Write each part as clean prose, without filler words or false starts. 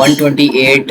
128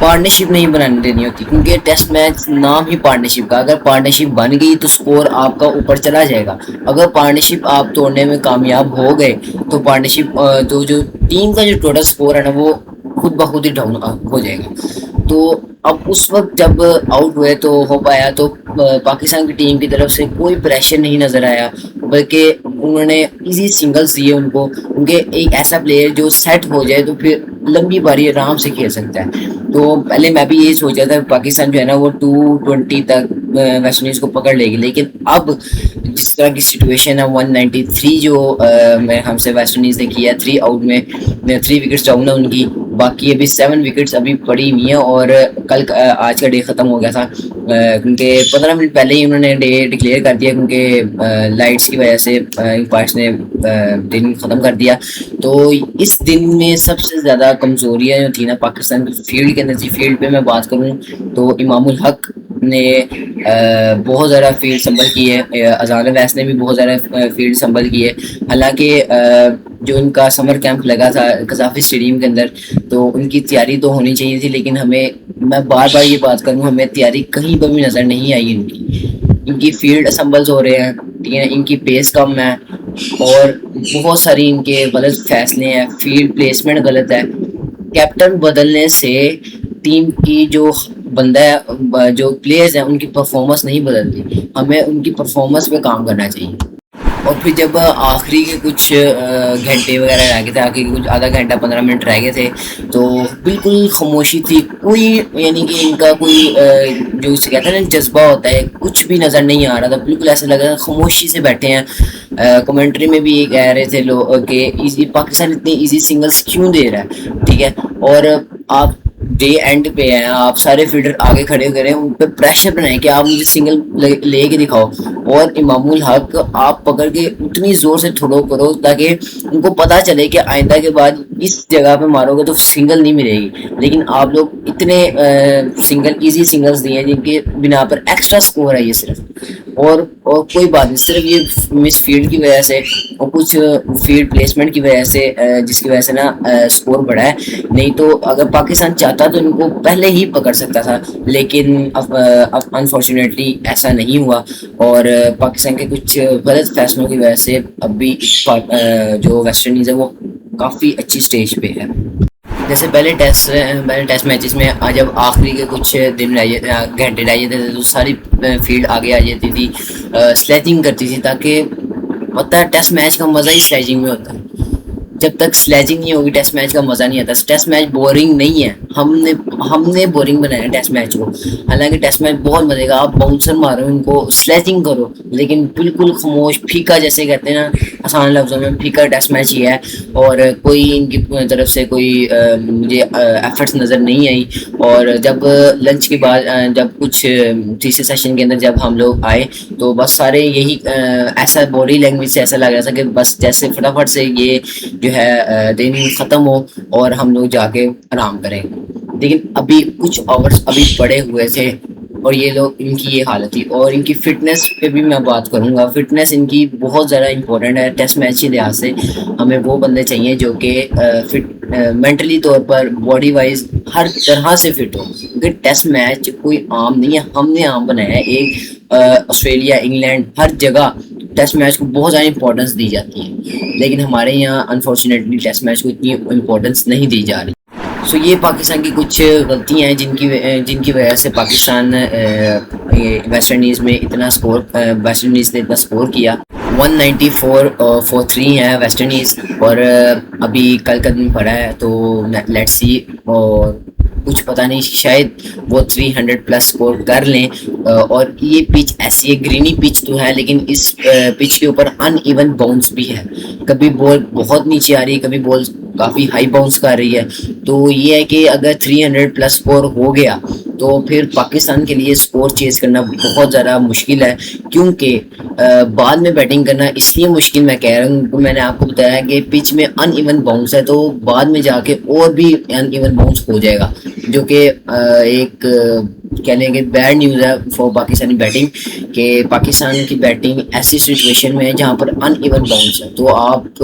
partnership نہیں بنانے دینی ہوتی، کیونکہ ٹیسٹ میچ نام ہی پارٹنرشپ کا، اگر پارٹنرشپ بن گئی تو سکور آپ کا اوپر چلا جائے گا، اگر پارٹنرشپ آپ توڑنے میں کامیاب ہو گئے تو پارٹنرشپ تو جو ٹیم کا جو ٹوٹل سکور ہے نا وہ خود بخود ہی ڈاؤن ہو جائے گا۔ تو اب اس وقت جب آؤٹ ہوئے تو ہو پایا تو پاکستان کی ٹیم کی طرف سے کوئی پریشر نہیں نظر آیا، بلکہ انہوں نے ایزی سنگلز دیے ان کو، کیونکہ ایک ایسا پلیئر جو سیٹ ہو جائے تو پھر لمبی باری آرام سے کھیل سکتا ہے۔ تو پہلے میں بھی یہی سوچا تھا پاکستان جو ہے نا وہ 220 تک ویسٹ انڈیز کو پکڑ لے گی، لیکن اب جس طرح کی سچویشن ہے 193 جو ہم سے ویسٹ انڈیز نے کیا 3 آؤٹ میں 3 وکٹس ڈاؤن ہے ان کی، باقی ابھی 7 وکٹس ابھی پڑی ہوئی ہیں، اور کل آج کا ڈے ختم ہو گیا تھا کیونکہ 15 منٹ پہلے ہی انہوں نے ڈے ڈکلیئر کر دیا، کیونکہ لائٹس کی وجہ سے امپائرس نے دن ختم کر دیا۔ تو اس دن میں سب سے زیادہ کمزوریاں جو تھی نا پاکستان کی فیلڈ کے اندر تھی، فیلڈ پہ میں بات کروں تو امام الحق نے بہت زیادہ فیلڈ سنبھل کی ہے، اذان اویس نے بھی بہت زیادہ فیلڈ سنبھل کی ہے، حالانکہ جو ان کا سمر کیمپ لگا تھا قذافی اسٹیڈیم کے اندر تو ان کی تیاری تو ہونی چاہیے تھی، لیکن میں بار بار یہ بات کروں ہمیں تیاری کہیں پر بھی نظر نہیں آئی ان کی فیلڈ اسمبلز ہو رہے ہیں، ٹھیک ہے، ان کی پیس کم ہے اور بہت ساری ان کے غلط فیصلے ہیں، فیلڈ پلیسمنٹ غلط ہے۔ کیپٹن بدلنے سے ٹیم کی جو بندہ ہے جو پلیئرز ہیں ان کی پرفارمنس نہیں بدلتی، ہمیں ان کی پرفارمنس پہ کام کرنا چاہیے۔ اور پھر جب آخری کے کچھ گھنٹے وغیرہ رہ گئے تھے، آخری کے کچھ آدھا گھنٹہ 15 منٹ رہ گئے تھے تو بالکل خاموشی تھی، کوئی یعنی کہ ان کا کوئی جو اسے کہتے ہیں نا جذبہ ہوتا ہے کچھ بھی نظر نہیں آ رہا تھا، بالکل ایسا لگ رہا تھا خاموشی سے بیٹھے ہیں۔ کمنٹری میں بھی یہ کہہ رہے تھے لوگ کہ پاکستان اتنے ایزی سنگلز کیوں دے رہا ہے، ٹھیک ہے، اور آپ ڈے اینڈ پہ ہیں، آپ سارے فیلڈر آگے کھڑے ہو گئے ان پہ پریشر بنائیں کہ آپ مجھے سنگل لے کے دکھاؤ، اور امام الحق آپ پکڑ کے اتنی زور سے تھوڑو کرو تاکہ ان کو پتا چلے کہ آئندہ کے بعد اس جگہ پہ مارو گے تو سنگل نہیں ملے گی، لیکن آپ لوگ اتنے سنگل ایزی سنگلز دیے ہیں جن کے بنا پر ایکسٹرا سکور ہے یہ صرف، اور کوئی بات نہیں، صرف یہ مس فیلڈ کی وجہ سے اور کچھ فیلڈ پلیسمنٹ کی وجہ سے جس کی وجہ سے نا سکور بڑھا ہے، نہیں تو اگر پاکستان چاہتا تو ان کو پہلے ہی پکڑ سکتا تھا، لیکن اب انفارچونیٹلی ایسا نہیں ہوا، اور پاکستان کے کچھ غلط فیصلوں کی وجہ سے اب بھی جو ویسٹ انڈیز ہے وہ کافی اچھی سٹیج پہ ہے۔ جیسے پہلے ٹیسٹ میچز میں جب آخری کے کچھ دن گھنٹے رہ جاتے تھے تو ساری فیلڈ آگے آ جاتی تھی، سلیجنگ کرتی تھی، تاکہ پتہ ہے ٹیسٹ میچ کا مزہ ہی سلیجنگ میں ہوتا ہے، جب تک سلیجنگ نہیں ہوگی ٹیسٹ میچ کا مزہ نہیں آتا۔ ٹیسٹ میچ بورنگ نہیں ہے، ہم نے بورنگ بنایا ٹیسٹ میچ کو، حالانکہ ٹیسٹ میچ بہت مزے گا، آپ باؤنسر مارو ان کو سلیجنگ کرو، لیکن بالکل خاموش پھیکا جیسے کہتے ہیں نا آسان لفظوں میں، پھیکا ٹیسٹ میچ ہی ہے، اور کوئی ان کی طرف سے کوئی مجھے ایفرٹس نظر نہیں آئی۔ اور جب لنچ کے بعد جب کچھ تیسرے سیشن کے اندر جب ہم لوگ آئے تو بس سارے یہی ایسا باڈی لینگویج سے ایسا لگ رہا تھا کہ بس جیسے فٹافٹ سے یہ جو ہے دن ختم ہو اور ہم لوگ جا کے آرام کریں، لیکن ابھی کچھ آورس ابھی پڑے ہوئے تھے اور یہ لوگ ان کی یہ حالت تھی۔ اور ان کی فٹنس پہ بھی میں بات کروں گا، فٹنس ان کی بہت زیادہ امپورٹنٹ ہے ٹیسٹ میچ کے لحاظ سے، ہمیں وہ بندے چاہیے جو کہ مینٹلی طور پر باڈی وائز ہر طرح سے فٹ ہو، کیونکہ ٹیسٹ میچ کوئی عام نہیں ہے، ہم نے عام بنایا ہے، ایک آسٹریلیا انگلینڈ ہر جگہ ٹیسٹ میچ کو بہت زیادہ امپورٹنس دی جاتی ہے، لیکن ہمارے یہاں انفارچونیٹلی ٹیسٹ میچ کو اتنی امپورٹنس نہیں دی جا رہی۔ سو یہ پاکستان کی کچھ غلطیاں ہیں جن کی وجہ سے پاکستان ویسٹ انڈیز میں اتنا سکور ویسٹ انڈیز نے اتنا سکور کیا۔ 194 فور 3 ہے ویسٹ انڈیز، اور ابھی کل کا دن پڑا ہے تو لیٹس سی، اور کچھ پتہ نہیں شاید وہ 300 پلس سکور کر لیں۔ اور یہ پچ ایسی ہے، گرینی پچ تو ہے لیکن اس پچ کے اوپر ان ایون باؤنس بھی ہے، کبھی بال بہت نیچے آ رہی ہے، کبھی بال کافی ہائی باؤنس کر رہی ہے، تو یہ ہے کہ اگر 300 پلس سکور ہو گیا تو پھر پاکستان کے لیے سکور چیز کرنا بہت زیادہ مشکل ہے، کیونکہ بعد میں بیٹنگ کرنا اس لیے مشکل میں کہہ رہا ہوں، میں نے آپ کو بتایا کہ پچ میں ان ایون باؤنس ہے، تو بعد میں جا کے اور بھی ان ایون باؤنس ہو جائے گا، جو کہ ایک کہہ لیں کہ بیڈ نیوز ہے فور پاکستانی بیٹنگ، کہ پاکستان کی بیٹنگ ایسی سچویشن میں ہے جہاں پر ان ایون باؤنس ہے. تو آپ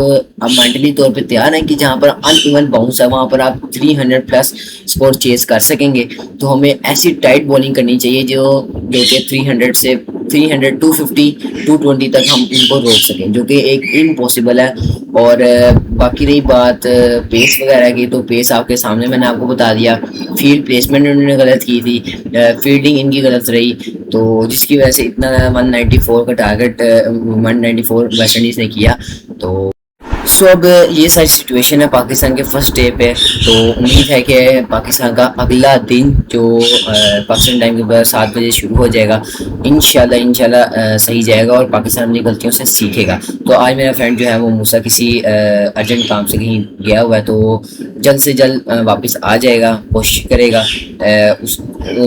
مینٹلی طور پہ تیار ہیں کہ جہاں پر ان ایون باؤنس ہے وہاں پر آپ 300 پلس اسکور چیز کر سکیں گے. تو ہمیں ایسی ٹائٹ بالنگ کرنی چاہیے جو کہ 300 سے 300 250 220 تک ہم ان کو روک سکیں، جو کہ ایک امپاسبل ہے. اور باقی رہی بات پیس وغیرہ کی، تو پیس آپ کے سامنے میں نے آپ کو بتا دیا. فیلڈ پلیسمنٹ انہوں نے غلط کی تھی، فیلڈنگ ان کی غلط رہی، تو جس کی وجہ سے اتنا 194 کا ٹارگٹ 194 ویسٹ انڈیز نے کیا. تو اب یہ ساری سچویشن ہے پاکستان کے فرسٹ ڈے پہ. تو امید ہے کہ پاکستان کا اگلا دن جو پاکستان ٹائم کے بعد 7 بجے شروع ہو جائے گا، انشاءاللہ صحیح جائے گا اور پاکستان اپنی غلطیوں سے سیکھے گا. تو آج میرا فرینڈ جو ہے وہ موسیٰ کسی ارجنٹ کام سے کہیں گیا ہوا ہے، تو جلد سے جلد واپس آ جائے گا، کوشش کرے گا.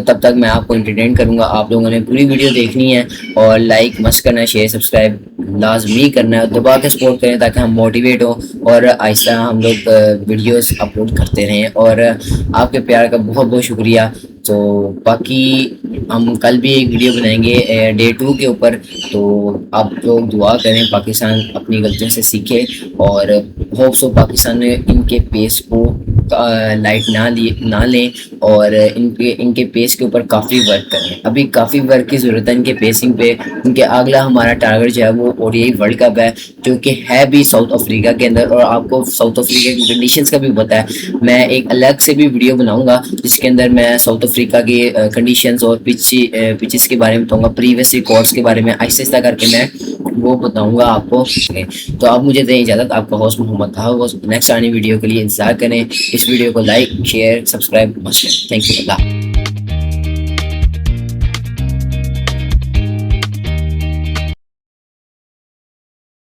تب تک میں آپ کو انٹرٹین کروں گا. آپ لوگوں نے پوری ویڈیو دیکھنی ہے اور لائک مست کرنا ہے، شیئر سبسکرائب لازمی کرنا ہے، دبا کے سپورٹ کریں تاکہ ہم موٹیویٹ ہوں اور آہستہ ہم لوگ ویڈیوز اپلوڈ کرتے رہیں. اور آپ کے پیار کا بہت بہت شکریہ. تو باقی ہم کل بھی ایک ویڈیو بنائیں گے ڈے 2 کے اوپر. تو آپ لوگ دعا کریں پاکستان اپنی غلطیوں سے سیکھے، اور ہوپ سو پاکستان نے ان کے پیس کو لائٹ نہ لیں اور ان کے پیس کے اوپر کافی ورک کریں. ابھی کافی ورک کی ضرورت ہے ان کے پیسنگ پہ. ان کے اگلا ہمارا ٹارگٹ جو ہے وہ ODI ورلڈ کپ ہے، جو کہ ہے بھی ساؤتھ افریقہ کے اندر. اور آپ کو ساؤتھ افریقہ کی کنڈیشنز کا بھی پتہ ہے. میں ایک الگ سے بھی ویڈیو بناؤں گا جس کے اندر میں ساؤتھ افریقہ کی کنڈیشنز اور پچز کے بارے میں بتاؤں گا، پریویس ریکارڈز کے بارے میں آہستہ آہستہ کر کے میں وہ بتاؤں گا آپ کو. تو آپ مجھے دیں اجازت. آپ کا ہوسٹ محمد تھا. وہ نیکسٹ آنے ویڈیو کے لیے انتظار کریں. اس ویڈیو کو لائک شیئر سبسکرائب مست کریں. Thank you. اللہ.